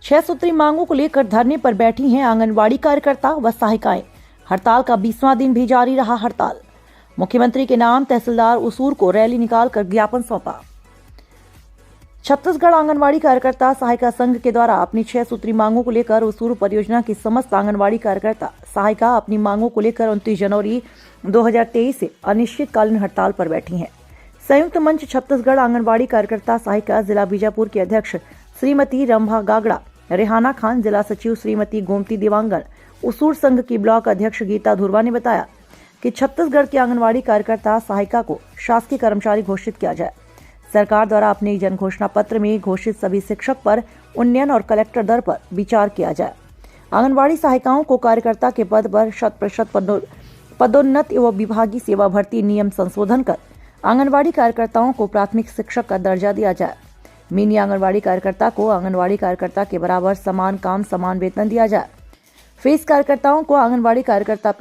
6 सूत्री मांगों को लेकर धरने पर बैठी हैं आंगनवाड़ी कार्यकर्ता व सहायिकाएं। हड़ताल का 20वां दिन भी जारी रहा हड़ताल। मुख्यमंत्री के नाम तहसीलदार उसूर को रैली निकालकर ज्ञापन सौंपा। छत्तीसगढ़ आंगनवाड़ी कार्यकर्ता सहायिका संघ के द्वारा अपनी 6 सूत्री मांगों को लेकर उसूर परियोजना की समस्त आंगनवाड़ी कार्यकर्ता सहायिका अपनी मांगों को लेकर 29 जनवरी 2023 से अनिश्चितकालीन हड़ताल पर बैठी हैं। संयुक्त मंच छत्तीसगढ़ आंगनवाड़ी कार्यकर्ता सहायिका जिला बीजापुर की अध्यक्ष श्रीमती रंभा गागड़ा, रेहाना खान, जिला सचिव श्रीमती गोमती देवांगन, उसूर संघ की ब्लॉक अध्यक्ष गीता धुरवा ने बताया कि छत्तीसगढ़ की आंगनवाड़ी कार्यकर्ता सहायिका को शासकीय कर्मचारी घोषित किया जाए। सरकार द्वारा अपने जन घोषणा पत्र में घोषित सभी शिक्षक पर उन्नयन और कलेक्टर दर पर विचार किया जाए। आंगनवाड़ी सहायिकाओं को कार्यकर्ता के पद पर 100% पदोन्नत एवं विभागीय सेवा भर्ती नियम संशोधन कर आंगनवाड़ी कार्यकर्ताओं को प्राथमिक शिक्षक का दर्जा दिया जाए। मिनी आंगनवाड़ी कार्यकर्ता को आंगनवाड़ी कार्यकर्ता के बराबर समान काम समान वेतन दिया जाए। फेस कार्यकर्ताओं को आंगनवाड़ी कार्यकर्ता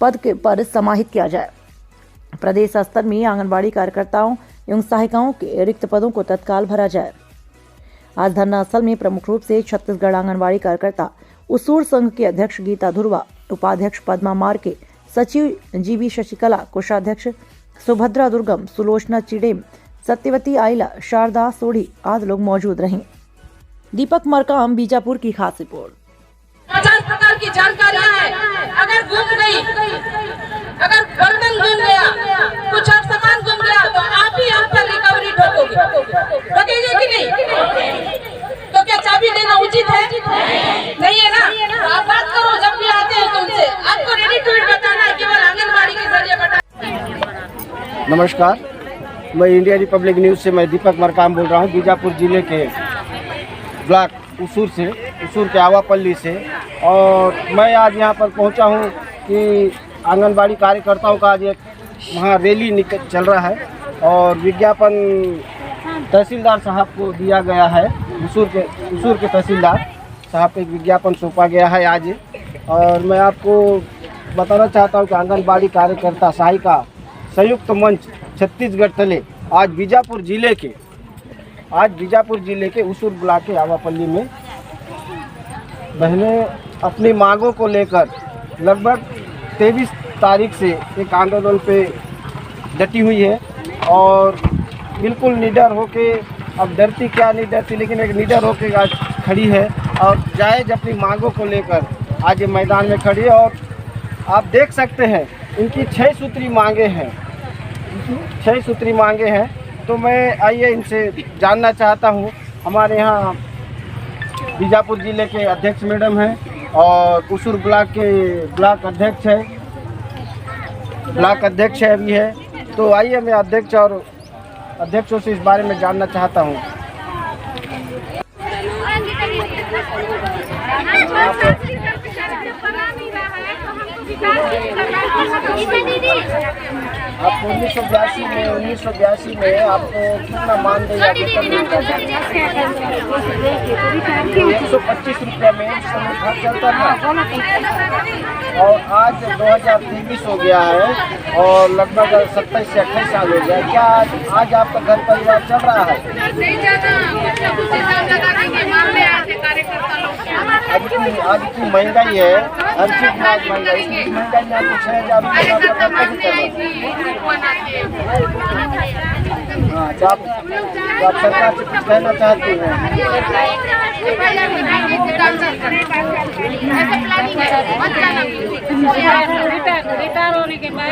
पद पर समाहित किया जाए। प्रदेश स्तर में आंगनवाड़ी कार्यकर्ताओं एवं सहायिकाओं के रिक्त पदों को तत्काल भरा जाए। आज धरना स्थल में प्रमुख रूप से छत्तीसगढ़ आंगनवाड़ी कार्यकर्ता उसूर संघ के अध्यक्ष गीता धुरवा, उपाध्यक्ष पद्मा मार्के, सचिव जीबी शशिकला, कोषाध्यक्ष सुभद्रा दुर्गम, सुलोचना चिडेम, सत्यवती आइला, शारदा सोढ़ी आदि लोग मौजूद रहे। दीपक मरकाम, बीजापुर की खास रिपोर्ट। 50 प्रकार की जानकारियां हैं। अगर गुम गई, अगर बर्तन गुम गया, कुछ और सामान गुम गया, तो आप ही हम पर रिकवरी ठोकोगे कि नहीं? तो क्या चाबी देना उचित है? नहीं है ना? तो आप बात करो जब भी आते हैं तुमसे, आपको रेडी टू इट बताना है, केवल आंगनबाड़ी के जरिए बताना। नमस्कार, मैं इंडिया रिपब्लिक न्यूज़ से मैं दीपक मरकाम बोल रहा हूँ, बीजापुर जिले के ब्लॉक उसूर के आवापल्ली से। और मैं आज यहाँ पर पहुँचा हूँ कि आंगनबाड़ी कार्यकर्ताओं का आज एक वहाँ रैली चल रहा है और विज्ञापन तहसीलदार साहब को दिया गया है। उसूर के तहसीलदार साहब को एक विज्ञापन सौंपा गया है आज। और मैं आपको बताना चाहता हूँ कि आंगनबाड़ी कार्यकर्ता सहायिका संयुक्त मंच छत्तीसगढ़ तले आज बीजापुर जिले के उसूर ब्लॉक के आवापल्ली में बहनें अपनी मांगों को लेकर लगभग 23 तारीख से एक आंदोलन पे डटी हुई है और बिल्कुल निडर होके, अब डरती क्या नहीं डरती, लेकिन एक निडर होके आज खड़ी है और जायज़ अपनी मांगों को लेकर आज ये मैदान में खड़ी है। और आप देख सकते हैं इनकी 6 सूत्री मांगे हैं। तो मैं आइए इनसे जानना चाहता हूँ। हमारे यहाँ बीजापुर जिले के अध्यक्ष मैडम हैं और उसूर ब्लॉक के ब्लॉक अध्यक्ष अभी है। तो आइए मैं अध्यक्षों से इस बारे में जानना चाहता हूँ। आप 1982 में आपको कितना मानदेय 125 रुपये में घर चलता था और आज 2023 हो गया है और लगभग 27 से 28 साल हो गया। क्या आज आपका घर परिवार चल रहा है? आज की महंगाई है, हर चीज महंगाई में आपको 6,000 आप सरकार से कुछ कहना चाहते हैं? रिटायर होने के बाद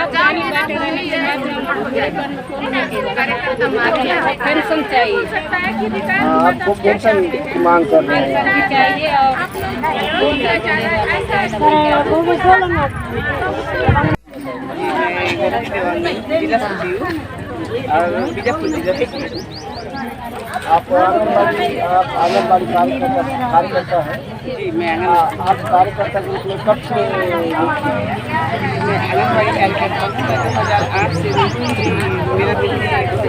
पेंशन चाहिए। आपको पेंशन की मांग कर रहे हैं? चाहिए आप आंगनबाड़ी कार्यकर्ता हैं? जी, मैं आप कार्यकर्ता ग्रुप में कब से? मैं आंगनबाड़ी कार्यकर्ता 2008 से मेरा 2008 से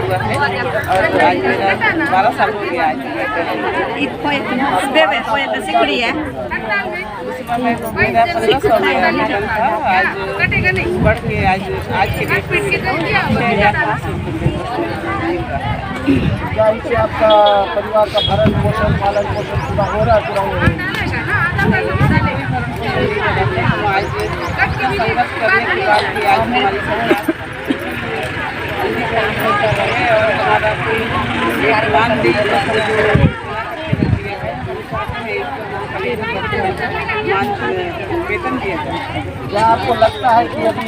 हुआ है और आज मेरा 12 साल हो गया। मेरा 15 साल था, आज बढ़ के आज के डेट में क्या इससे आपका परिवार का भरण पोषण पालन पोषण पूरा हो रहा है पूरा हो रहा है? हम आज संघर्ष करने के बाद भी आज हमारी सरकार जल्दी काम नहीं कर रही है और हमारा कोई एक मानदेय वेतन दिया जाए। क्या आपको लगता है कि अभी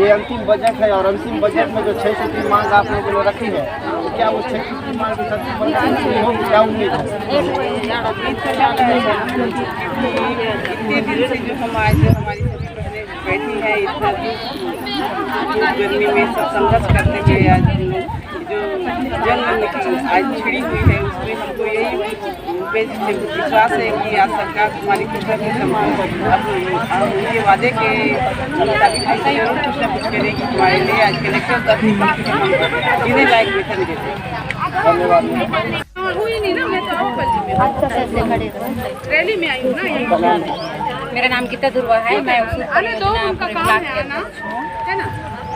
ये अंतिम बजट है और अंतिम बजट में जो 6 सूत्री मांग आप लोगों ने रखी है तो क्या वो 6 सूत्री मांग की अंतिम बजट होगी? क्या उम्मीद है? इतने दिन से जो हम आज हमारी सभी बहनें बैठी है इतना गर्मी में सब संघर्ष करते हुए आज जो जंग आज छिड़ी हुई है उसमें हमको यही विश्वास है कि आज सरकार हमारी कुछ न कुछ उनके वादे के मुताबिक ऐसा ही जरूर कुछ न कुछ करेगी हमारे लिए। आज कलेक्टर तक हमको जीने लायक वेतन देते। धन्यवाद। हुई नहीं ना, मैं तो रैली में आई हूँ ना यहीं। मेरा नाम गीता दुर्वा है। मैं आने दो, उनका काम है ना, है ना,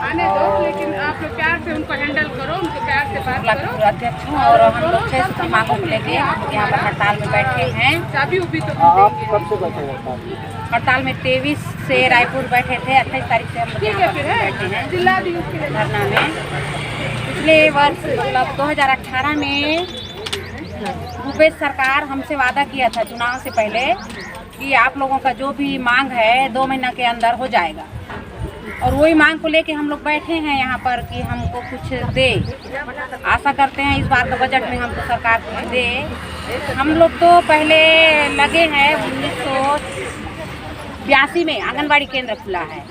आने दो, लेकिन आप लोग प्यार से उनको हैंडल करो, उनको प्यार से बात करो। अध्यक्ष हूँ और हम लोग 6 सूत्री मांगों को लेके यहाँ पर हड़ताल में बैठे हैं। चाबी उबी तो आप कब से बैठे हैं हड़ताल में 23 से रायपुर बैठे थे, 28 तारीख से हम लोग यहाँ पर बैठे हैं जिला दी उसके लिए धरना में। पिछले वर्ष मतलब 2018 में भूपेश सरकार हमसे वादा किया था चुनाव से पहले कि आप लोगों का जो भी मांग है 2 महीना के अंदर हो जाएगा, और वही मांग को लेके हम लोग बैठे हैं यहाँ पर कि हमको कुछ दे। आशा करते हैं इस बार का बजट में हमको सरकार कुछ दे। हम लोग तो पहले लगे हैं 1982 में आंगनबाड़ी केंद्र खुला है।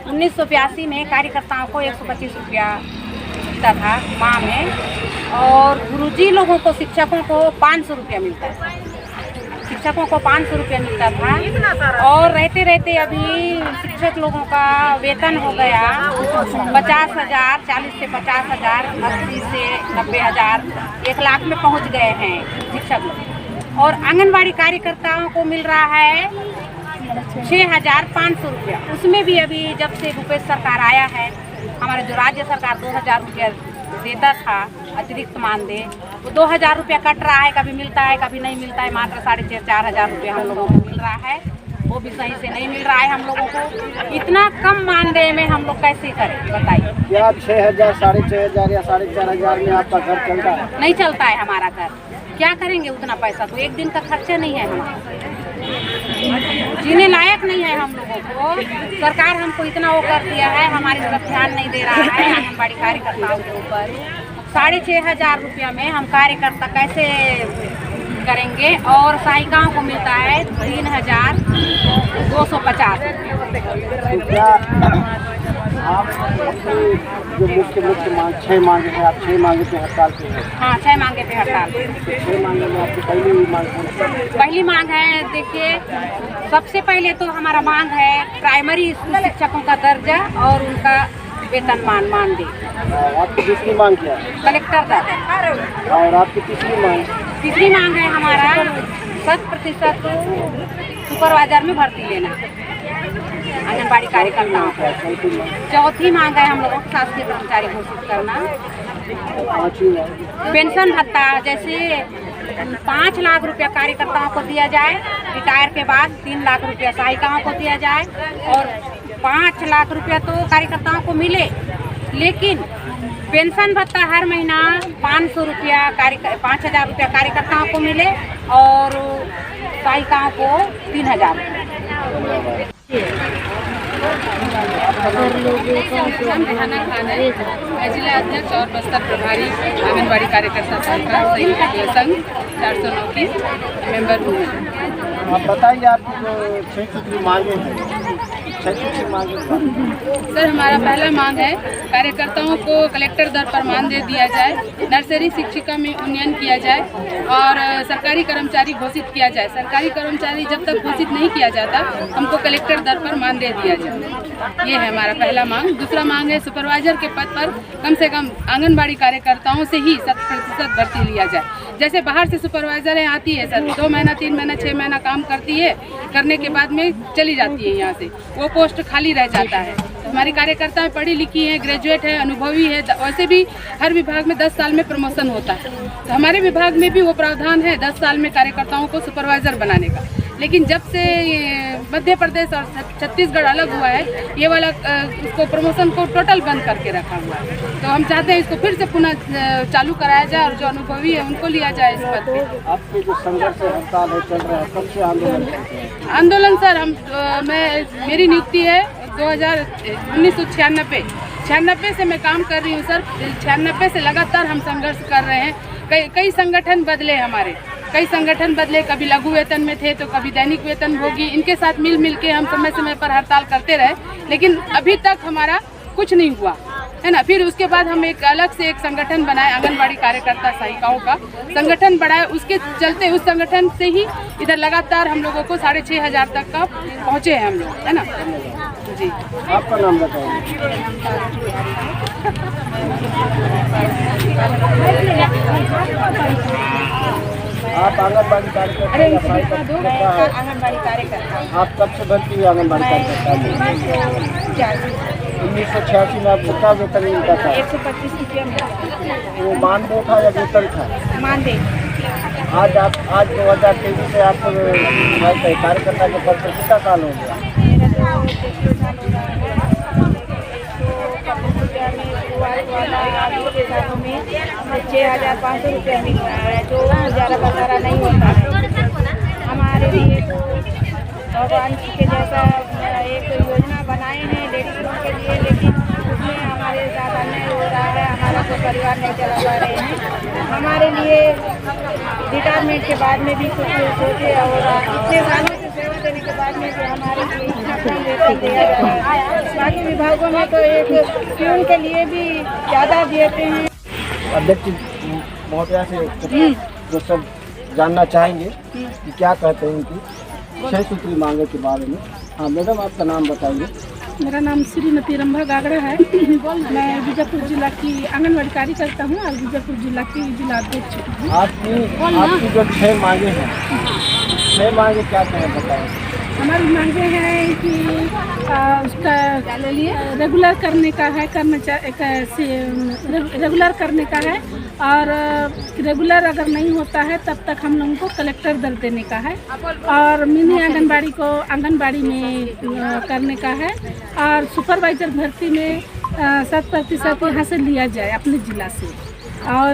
1982 में कार्यकर्ताओं को 125 रुपया मिलता था माह में, और गुरुजी लोगों को शिक्षकों को 500 रुपया मिलता था। शिक्षकों को 500 रुपया मिलता था, और रहते रहते अभी शिक्षक लोगों का वेतन हो गया 50,000, 40 से 50,000, 80 से 90,000, 1 लाख में पहुंच गए हैं शिक्षक लोग। और आंगनबाड़ी कार्यकर्ताओं को मिल रहा है 6,500 रुपया। उसमें भी अभी जब से भूपेश सरकार आया है, हमारे जो राज्य सरकार 2,000 रुपया देता था अतिरिक्त मानदेय, वो 2,000 रुपया कट रहा है, कभी मिलता है कभी नहीं मिलता है। मात्र 4,500 रुपया हम लोगों को मिल रहा है, वो भी सही से नहीं मिल रहा है हम लोगों को। इतना कम मानदेय में हम लोग कैसे करें बताइए? क्या 6,000, 6,500 या 4,500 में आपका घर चलता है? नहीं चलता है हमारा घर। क्या करेंगे उतना पैसा? तो एक दिन का खर्चा नहीं है हमारा, जीने लायक नहीं है हम लोगों को। सरकार हमको इतना वो कर दिया है, हमारी तरफ ध्यान नहीं दे रहा है आंगनबाड़ी कार्यकर्ताओं के ऊपर। 6,500 रुपया में हम कार्यकर्ता कैसे करेंगे? और सहायिकाओं को मिलता है 3,250। तो क्या आप अपनी जो मुख्य मांग 6 मांगे हैं, आप 6 मांगे पे हड़ताल पे हैं? हाँ, 6 मांगे पे हड़ताल। 6 मांगे में आपकी पहली मांग कौन सी है? पहली मांग है, देखिए सबसे पहले तो हमारा मांग है प्राइमरी स्कूल शिक्षकों का दर्जा और उनका वेतन मानदेय। आपकी दूसरी मांग क्या है? कलेक्टर दर्जा। और आपकी तीसरी मांग? तीसरी मांग है हमारा 100% सुपरवाइजर में भर्ती लेना आंगनबाड़ी कार्यकर्ताओं को। चौथी मांग है हम लोगों को शासकीय कर्मचारी घोषित करना। पांचवी मांग पेंशन भत्ता, जैसे 5 लाख रुपया कार्यकर्ताओं को दिया जाए, रिटायर के बाद 3 लाख रुपया सहायिकाओं को दिया जाए, और 5 लाख रुपया तो कार्यकर्ताओं को मिले, लेकिन पेंशन भत्ता हर महीना 500 रुपया 5,000 रुपया कार्यकर्ताओं को मिले, और सहायिकाओं को 3,000 रुपया। मैं जिला अध्यक्ष और बस्तर प्रभारी आंगनबाड़ी कार्यकर्ता संघ 409 की मेंबर हूँ। आप बताइए, आपकी जो 6 सूत्री मांगे हैं, 6 सूत्री मांगे सर, हमारा पहला मांग है कार्यकर्ताओं को कलेक्टर दर पर मानदेय दिया जाए, नर्सरी शिक्षिका में उन्नयन किया जाए, और सरकारी कर्मचारी घोषित किया जाए। सरकारी कर्मचारी जब तक घोषित नहीं किया जाता, हमको कलेक्टर दर पर मानदेय दिया जाए। ये है हमारा पहला मांग। दूसरा मांग है सुपरवाइजर के पद पर कम से कम आंगनबाड़ी कार्यकर्ताओं से ही 100% भर्ती लिया जाए। जैसे बाहर से सुपरवाइजर आती है सर, 2 महीना 3 महीना 6 महीना काम करती है, करने के बाद में चली जाती है यहाँ से, वो पोस्ट खाली रह जाता है। तो हमारी कार्यकर्ता पढ़ी लिखी है, ग्रेजुएट है, अनुभवी है। वैसे भी हर विभाग में 10 साल में प्रमोशन होता है, तो हमारे विभाग में भी वो प्रावधान है 10 साल में कार्यकर्ताओं को सुपरवाइजर बनाने का। लेकिन जब से मध्य प्रदेश और छत्तीसगढ़ अलग हुआ है, ये वाला उसको प्रमोशन को टोटल बंद करके रखा हुआ है। तो हम चाहते हैं इसको फिर से पुनः चालू कराया जाए और जो अनुभवी है उनको लिया जाए इस पद पे। आपके जो संघर्ष हड़ताल है चल रहा है, कब से आंदोलन करते हैं? आंदोलन सर मेरी नियुक्ति है 1996 से मैं काम कर रही हूँ सर। 96 से लगातार हम संघर्ष कर रहे हैं। कई संगठन बदले हमारे, कई संगठन बदले, कभी लघु वेतन में थे तो कभी दैनिक वेतन भोगी। इनके साथ मिल के हम समय समय पर हड़ताल करते रहे, लेकिन अभी तक हमारा कुछ नहीं हुआ है ना। फिर उसके बाद हम एक अलग से एक संगठन बनाए, आंगनबाड़ी कार्यकर्ता सहायिकाओं का संगठन बढ़ाए। उसके चलते उस संगठन से ही इधर लगातार हम लोगों को 6500 तक का पहुँचे हैं हम लोग, है ना जी। आपका नाम बताइए। आप आंगनबाड़ी कार्यकर्ता या सहायता है? आंगनबाड़ी कार्यकर्ता। आप कब से भर्ती हुई आंगनबाड़ी कार्यकर्ता? 1986 में आपको क्या वेतन मिलता था? 125 रुपया मिला। वो मानदेय था या वेतन था? मानदेय। आज 2023 से आप कार्यकर्ता के पद पर कितना साल हो गया? मेरा तो 33 साल हो रहा है। के सालों में 6500 रुपया मिल रहा है, जो गुजारा बसारा नहीं होता है हमारे लिए। तो भगवान जी के जैसा एक योजना बनाए हैं लेडीज लोगों के लिए, लेकिन उसमें हमारे साथ अन्याय हो रहा है। हमारा तो परिवार नहीं चला पा रहे हैं। हमारे लिए रिटायरमेंट के बाद में भी कुछ सोचे और इतने सालों से सेवा देने के बाद में भी हमारे लिए इतना कम वेतन दिया जा रहा है। बाकी विभागों में तो एक प्यून के लिए भी ज़्यादा देते हैं। अध्यक्ष महोदया से जो सब जानना चाहेंगे कि क्या कहते हैं उनकी 6 सूत्री मांगे के बारे में। हाँ मैडम, आपका नाम बताइए। मेरा नाम श्रीमती रंभा गागड़ा है। मैं बीजापुर जिला की आंगनबाड़ी कार्यकर्ता हूँ और बीजापुर जिला की जिला अध्यक्ष हूँ। आपकी जो 6 मांगे हैं, 6 मांगे क्या कहें बताएं। हमारी मांगे हैं कि उसका रेगुलर करने का है, रेगुलर करने का है, और रेगुलर अगर नहीं होता है तब तक हम लोगों को कलेक्टर दर देने का है, और मिनी आंगनबाड़ी को आंगनबाड़ी में करने का है, और सुपरवाइजर भर्ती में 7% यहाँ से लिया जाए अपने ज़िला से, और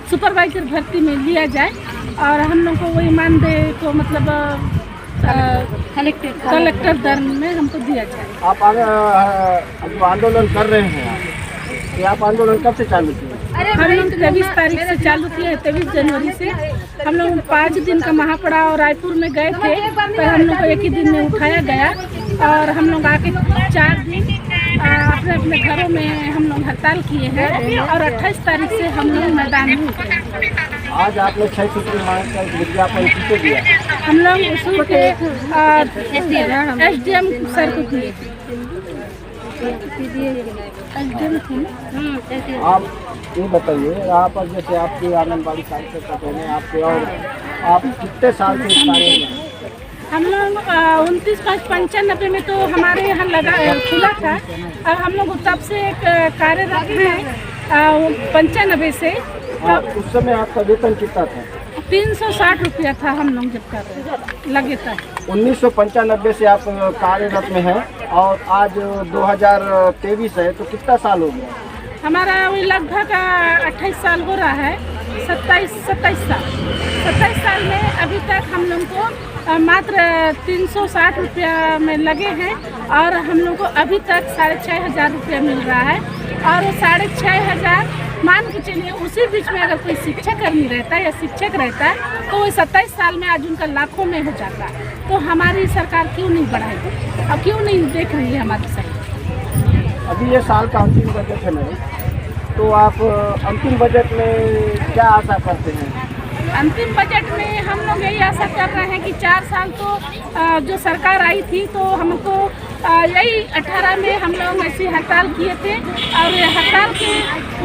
सुपरवाइजर भर्ती में लिया जाए, और हम लोग को वही मानदेय को मतलब कलेक्टर दर में हमको दिया जाए। आप जो आंदोलन कर रहे हैं, ये आप आंदोलन कब से चालू किए? हम लोग 23 तारीख से चालू किए हैं। 23 जनवरी से हम लोग 5 दिन का महापड़ा और रायपुर में गए थे, पर हम लोग को एक ही दिन में उठाया गया, और हम लोग आके 4 दिन अपने अपने घरों में हम लोग हड़ताल किए हैं, और 28 तारीख से हम लोग मैदान में उतरे। आज आपने 6 सूत्री मांग का विज्ञापन किसे दिया? हम लोग उसूल के SDM सर को दिए। आप ये बताइए, यहाँ पर जैसे आपके आंगनबाड़ी कार्यकर्ता हैं आपके, और आप कितने साल से इस कार्य में? हम लोग 29/5/95 में तो हमारे यहाँ खुला था, और हम लोग तब से एक कार्यरत हैं 95 से। उस समय आपका वेतन कितना था? 360 रुपया था हम लोग जब कर रहे लगे था। 1995 से आप कार्यरत में हैं, और आज 2023 है, तो कितना साल हो गया? हमारा वही लगभग 28 साल हो रहा है। 27 साल में अभी तक हम लोग को मात्र 360 रुपया में लगे हैं, और हम लोग को अभी तक 6500 रुपया मिल रहा है, और वो 6500 मान के चलिए उसी बीच में अगर कोई शिक्षक कर्मी रहता है या शिक्षक रहता है तो वो 27 साल में आज उनका लाखों में हो जाता है। तो हमारी सरकार क्यों नहीं बढ़ाएगी, अब क्यों नहीं देख रही है हमारी सरकार? अभी ये साल का अंतिम बजट है मैडम, तो आप अंतिम बजट में क्या आशा करते हैं? अंतिम बजट में हम लोग यही आशा कर रहे हैं कि 4 साल तो जो सरकार आई थी तो हमको यही 18 में हम लोग ऐसी हड़ताल किए थे, और ये हड़ताल के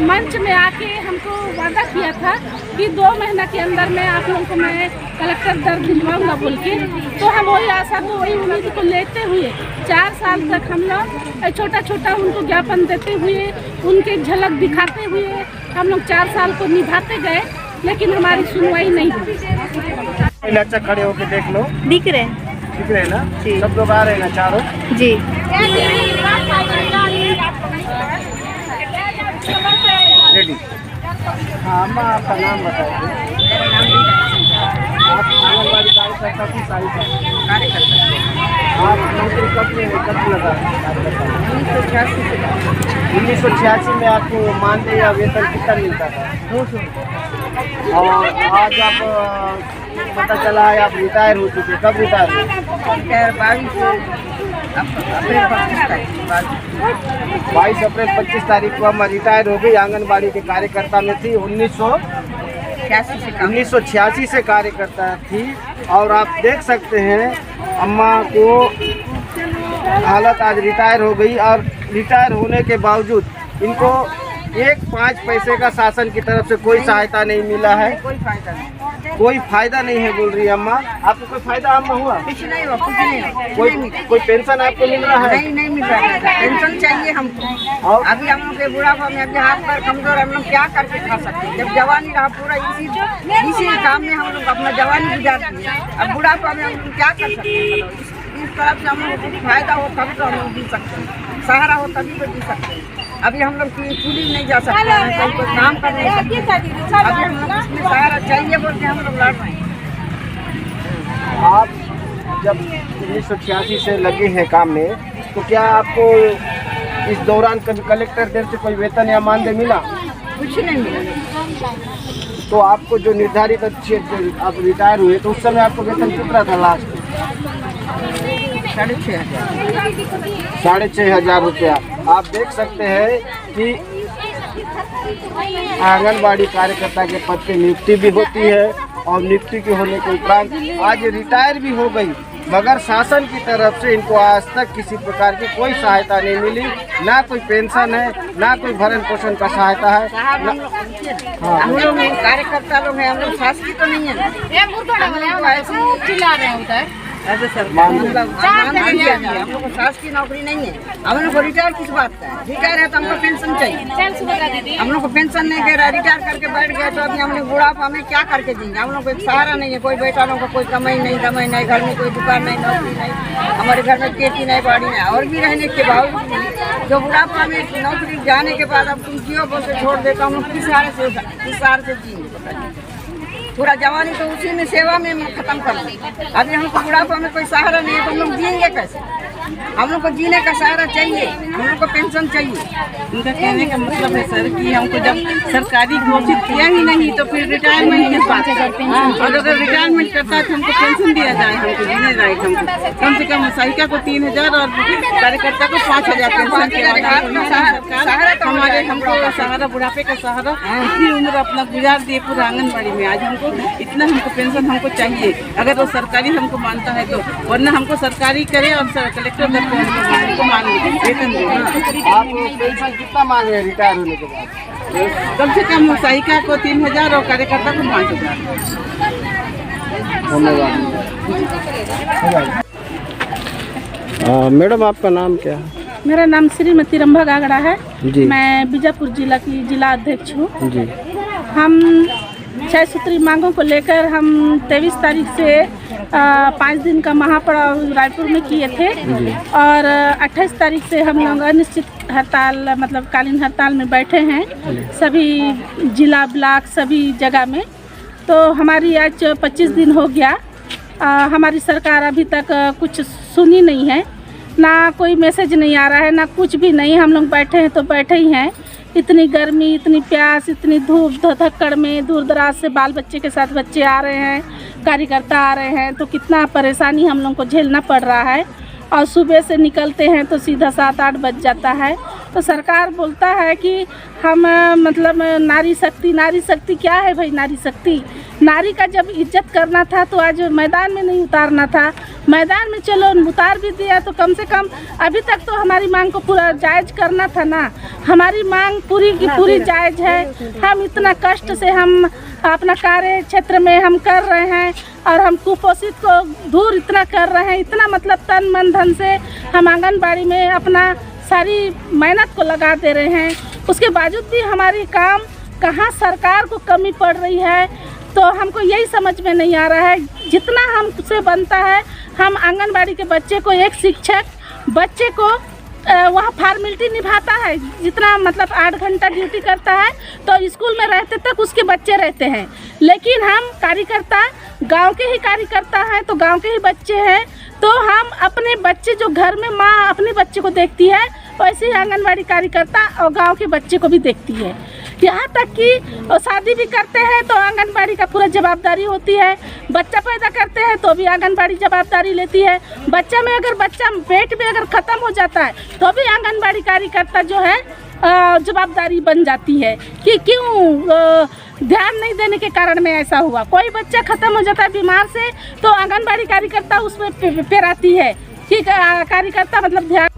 मंच में आके हमको वादा किया था कि 2 महीना के अंदर में आप लोगों को मैं कलेक्टर दर दिलवाऊंगा बोल के। तो हम वही आशा को वही उम्मीद को लेते हुए 4 साल तक हम लोग छोटा छोटा उनको ज्ञापन देते हुए उनके झलक दिखाते हुए हम लोग 4 साल को निभाते गए, लेकिन हमारी सुनवाई नहीं हुई। अच्छा खड़े होके देख लो, दिख रहे हैं ना? सब लोग आ रहे हैं ना चारों? जी। रेडी। हाँ अम्मा, आपका नाम बताइए। आप आंगनबाड़ी कार्यकर्ता की कार्यकर्ता? आप नौकरी कब लगा? 1986 में आपको मानदेय या वेतन कितना मिलता था? 200। और आज आप पता चला है आप रिटायर हो चुके, कब रिटायर हुए? 22 अप्रैल 25 तारीख को हम रिटायर हो गई। आंगनबाड़ी के कार्यकर्ता में थी 1986 से कार्यकर्ता थी। और आप देख सकते हैं अम्मा को हालत, आज रिटायर हो गई और रिटायर होने के बावजूद इनको 1 पैसे का शासन की तरफ से कोई सहायता नहीं मिला है। कोई फायदा नहीं है बोल रही है अम्मा। आपको कोई फायदा अम्मा हुआ? कुछ नहीं हुआ, कुछ नहीं हुआ। कोई पेंशन आपको मिल रहा है? नहीं मिल रहा है। पेंशन चाहिए हमको। और अभी हम लोग के बुढ़ापा में अभी हाथ पैर कमजोर, हम लोग क्या करके खा सकते हैं? जब जवानी रहा पूरा इसी काम में हम लोग अपना जवानी गुजार दिए। अब बुढ़ापा में हम लोग क्या कर सकते हैं? इस तरफ से हम लोग को फायदा हो तभी तो हम लोग जी सकते हैं, सहारा हो तभी तो जी सकते हैं। अभी हम लोग कुली नहीं जा सकते हैं, कहीं कोई काम कर नहीं सकते। अभी हम लोग इसमें सहारा चाहिए बोल के हम लोग लड़ रहे हैं। आप जब 1986 से लगे हैं काम में, तो क्या आपको इस दौरान कभी कलेक्टर देव से कोई वेतन या मानदेय मिला? कुछ नहीं मिला। तो आपको जो निर्धारित आप रिटायर हुए तो उस समय आपको वेतन कितना था लास्ट? 6,500 रुपया। आप देख सकते हैं कि आंगनबाड़ी कार्यकर्ता के पद पे नियुक्ति भी होती है और नियुक्ति के होने के उपरांत आज रिटायर भी हो गई, मगर शासन की तरफ से इनको आज तक किसी प्रकार की कोई सहायता नहीं मिली। ना कोई पेंशन है, ना कोई भरण पोषण का सहायता है। हम लोग कार्यकर्ता लोग हैं, हम लोग शासकीय तो नहीं है। चिल्ला रहे हैं उधर। ऐसे सर हम लोग को शासकीय नौकरी नहीं है। हम लोग को रिटायर किस बात का है? रिटायर है तो हमको पेंशन चाहिए। हम लोग को पेंशन नहीं दे रहा, रिटायर करके बैठ गए तो अभी हम लोग बुढ़ापा में क्या करके देंगे? हम लोग को एक सहारा नहीं है, कोई बेटा लोग को कोई कमाई नहीं, घर में कोई दुकान नहीं, नौकरी नहीं, हमारे घर में खेती नहीं, बाड़ी नहीं। और भी रहने के बावजूद जो बुढ़ापा में नौकरी जाने के बाद अब तुम जियो बोल से छोड़ देता, हम लोग किस सहारे से जिएंगे? पूरा जवानी तो उसी में सेवा में खत्म कर दें। अभी हमको बुढ़ापा में कोई सहारा नहीं है तो हम लोग जिएंगे कैसे? हम लोग को जीने का सहारा चाहिए, हम लोग को पेंशन चाहिए। उनका कहने का मतलब है सर कि हमको जब सरकारी घोषित किया ही नहीं तो फिर रिटायरमेंट किस बात का? और अगर रिटायरमेंट करता है तो हमको पेंशन दिया जाए, हमको जीने जाए, हमको कम से कम सहायिका को 3,000 और कार्यकर्ता को 5,000 पेंशन के हमारे हमको सहारा, बुढ़ापे का सहारा इतनी उम्र अपना गुजार दिए पूरा आंगनबाड़ी में। आज हमको इतना पेंशन हमको चाहिए, अगर वो सरकारी हमको मानता है तो, वरना हमको सरकारी करे और कलेक्टर हमको मान वेतन दे। आप पेंशन कितना मांग रहे हैं रिटायर होने के बाद? कम से कम सहायिका को 3,000 और कार्यकर्ता को 5,000। धन्यवाद। मैडम आपका नाम क्या है? मेरा नाम श्रीमती रंभा गागड़ा है जी। मैं बीजापुर जिला की जिला अध्यक्ष हूँ। जी। हम 6 सूत्री मांगों को लेकर हम 23 तारीख से 5 दिन का महापड़ाव रायपुर में किए थे और 28 तारीख से हम लोग अनिश्चित हड़ताल मतलब कालीन हड़ताल में बैठे हैं सभी जिला ब्लॉक सभी जगह में। तो हमारी आज 25 दिन हो गया। हमारी सरकार अभी तक कुछ सुनी नहीं है, ना कोई मैसेज नहीं आ रहा है, ना कुछ भी नहीं। हम लोग बैठे हैं तो बैठे ही हैं। इतनी गर्मी, इतनी प्यास, इतनी धूप धक्कड़ में दूर दराज से बाल बच्चे के साथ बच्चे आ रहे हैं, कार्यकर्ता आ रहे हैं, तो कितना परेशानी हम लोग को झेलना पड़ रहा है। और सुबह से निकलते हैं तो सीधा 7-8 बज जाता है। तो सरकार बोलता है कि हम मतलब नारी शक्ति क्या है भाई नारी शक्ति? नारी का जब इज्जत करना था तो आज मैदान में नहीं उतारना था। मैदान में चलो उतार भी दिया तो कम से कम अभी तक तो हमारी मांग को पूरा जायज़ करना था ना। हमारी मांग पूरी की पूरी जायज़ है। हम इतना कष्ट से हम अपना कार्य क्षेत्र में हम कर रहे हैं और हम कुपोषित को दूर इतना कर रहे हैं, इतना मतलब तन मन धन से हम आंगनबाड़ी में अपना सारी मेहनत को लगा दे रहे हैं। उसके बावजूद भी हमारी काम कहाँ सरकार को कमी पड़ रही है, तो हमको यही समझ में नहीं आ रहा है। जितना हमसे बनता है हम आंगनबाड़ी के बच्चे को, एक शिक्षक बच्चे को वहाँ फॉर्मेलिटी निभाता है, जितना मतलब 8 घंटा ड्यूटी करता है तो स्कूल में रहते तक उसके बच्चे रहते हैं। लेकिन हम कार्यकर्ता गांव के ही कार्यकर्ता हैं, तो गांव के ही बच्चे हैं, तो हम अपने बच्चे जो घर में माँ अपने बच्चे को देखती है वैसे ही आंगनबाड़ी कार्यकर्ता और गांव के बच्चे को भी देखती है। यहाँ तक कि शादी भी करते हैं तो आंगनबाड़ी का पूरा जवाबदारी होती है। बच्चा पैदा करते हैं तो भी आंगनबाड़ी जवाबदारी लेती है। बच्चा पेट में अगर ख़त्म हो जाता है तो भी आंगनबाड़ी कार्यकर्ता जो है जवाबदारी बन जाती है कि क्यों ध्यान नहीं देने के कारण में ऐसा हुआ। कोई बच्चा ख़त्म हो जाता है बीमार से तो आंगनबाड़ी कार्यकर्ता उसमें पेराती है कि कार्यकर्ता मतलब ध्यान